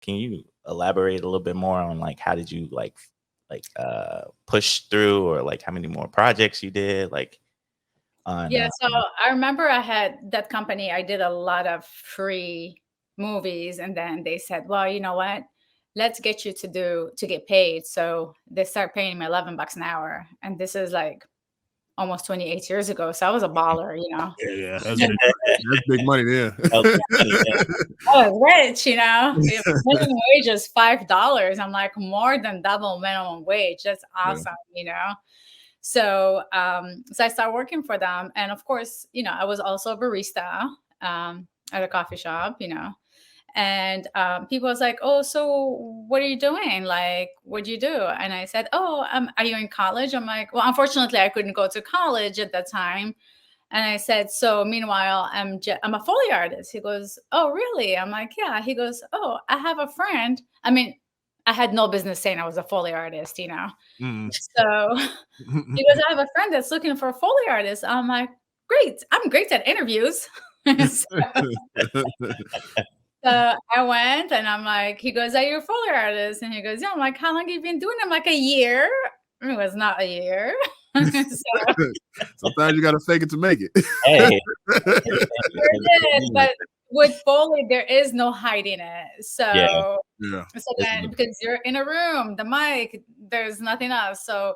can you elaborate a little bit more on like how did you push through, or like how many more projects you did like on Yeah, so I remember I had that company, I did a lot of free movies, and then they said, well, you know what? Let's get you to get paid. So they start paying me $11 an hour. And this is like almost 28 years ago. So I was a baller, you know. Yeah, that's big money there. I was rich, you know. If minimum wage is $5, I'm like more than double minimum wage. That's awesome, you know. So so I started working for them, and of course, you know, I was also a barista at a coffee shop, you know. And people was like, oh, so what are you doing? Like, what do you do? And I said, oh, are you in college? I'm like, well, unfortunately, I couldn't go to college at that time. And I said, so meanwhile, I'm a Foley artist. He goes, oh, really? I'm like, yeah. He goes, oh, I have a friend. I mean, I had no business saying I was a Foley artist, you know. So he goes, I have a friend that's looking for a Foley artist. I'm like, great. I'm great at interviews. So I went, and I'm like, he goes, are you a Foley artist? And he goes, yeah. I'm like, how long have you been doing it? I'm like, a year. It was not a year. Sometimes you got to fake it to make it. Hey. But with Foley, there is no hiding it. So, yeah. So then, because you're in a room, the mic, there's nothing else. So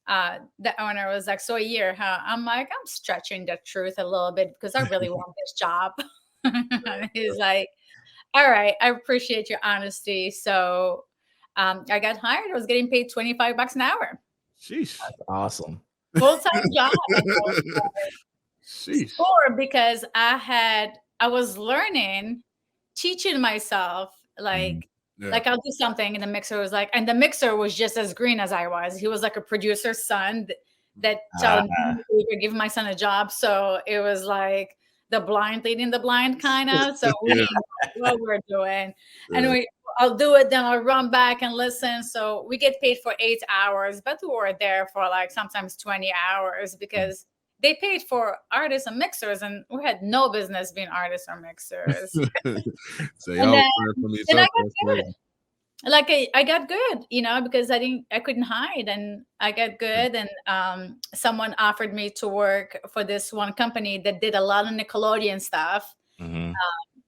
the owner was like, so a year, huh? I'm like, I'm stretching the truth a little bit because I really want this job. He's like, all right, I appreciate your honesty. So I got hired. I was getting paid $25 an hour. Sheesh. That's awesome. Full-time job. Sheesh. Because I was learning, teaching myself, like, like I'll do something, and the mixer was like, and the mixer was just as green as I was. He was like a producer's son that told me to give my son a job. So it was like the blind leading the blind, kind of. So we didn't know what we're doing. And I'll do it, then I'll run back and listen. So we get paid for 8 hours, but we were there for like sometimes 20 hours because they paid for artists and mixers, and we had no business being artists or mixers. So and then I got good. Like I got good, you know, because I couldn't hide, and I got good. And someone offered me to work for this one company that did a lot of Nickelodeon stuff.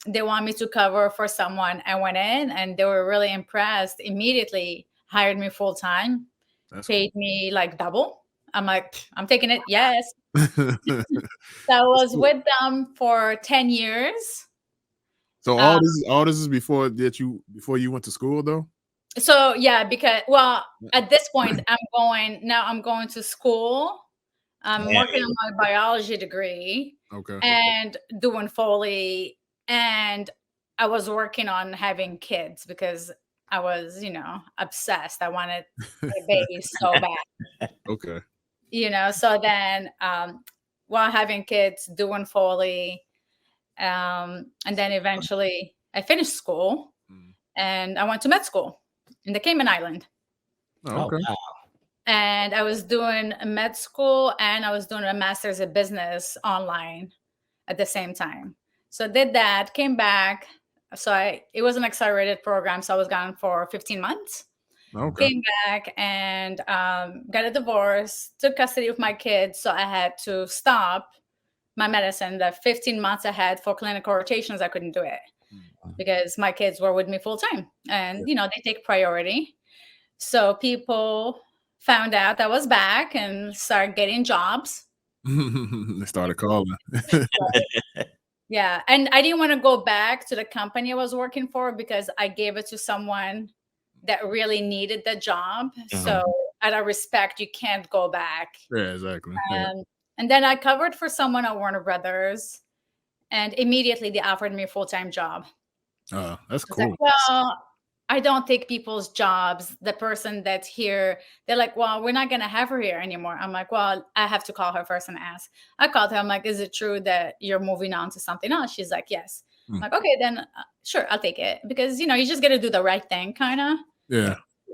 They want me to cover for someone. I went in, and they were really impressed. Immediately hired me full time, paid me like double. I'm like, I'm taking it. Yes. So I was with them for 10 years. So all this is before you went to school though? So yeah, because at this point I'm going to school. I'm working on my biology degree. Okay. And doing Foley, and I was working on having kids because I was, you know, obsessed. I wanted a baby so bad. Okay. You know, so then while having kids, doing Foley, and then eventually I finished school and I went to med school in the Cayman Island. Oh, okay. Wow. And I was doing med school, and I was doing a master's in business online at the same time. So I did that, came back. So it was an accelerated program. So I was gone for 15 months. Okay. Came back and got a divorce, took custody of my kids. So I had to stop my medicine. The 15 months I had for clinical rotations, I couldn't do it because my kids were with me full time. And, you know, they take priority. So people found out I was back and started getting jobs. They started calling. Yeah. And I didn't want to go back to the company I was working for because I gave it to someone that really needed the job. So out of respect, you can't go back. Yeah, exactly. And then I covered for someone at Warner Brothers, and immediately they offered me a full-time job. Oh, that's cool. Like, well, I don't take people's jobs. The person that's here, they're like, well, we're not going to have her here anymore. I'm like, well, I have to call her first and ask. I called her. I'm like, is it true that you're moving on to something else? She's like, yes. I'm like, okay, then sure, I'll take it. Because, you know, you just got to do the right thing, kind of. Yeah.